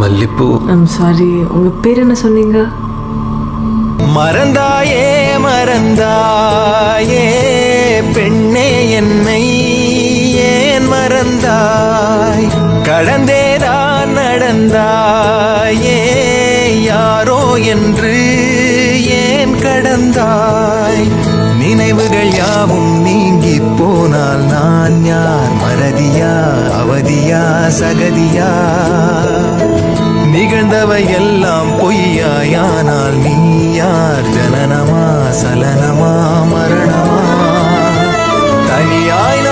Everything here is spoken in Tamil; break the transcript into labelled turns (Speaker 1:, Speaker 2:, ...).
Speaker 1: மல்லிப்பூ.
Speaker 2: ஐம் சாரி, உங்க பேர் என்ன சொன்னீங்க?
Speaker 3: மறந்தாயே மறந்தாயே பெண்ணே என்னை ஏன் மறந்தாய்? கடந்தேதான் நடந்தாயே யாரோ என்று ஏன் கடந்தாய்? நினைவுகள் யாவும் நீங்கி போனால் நான் யார்? மறதியா அவதியா சகதியா? நிகழ்ந்தவை எல்லாம் பொய்யாயானால் நீ யார்? ஜனனமா சலனமா மரணமா? தனியாய்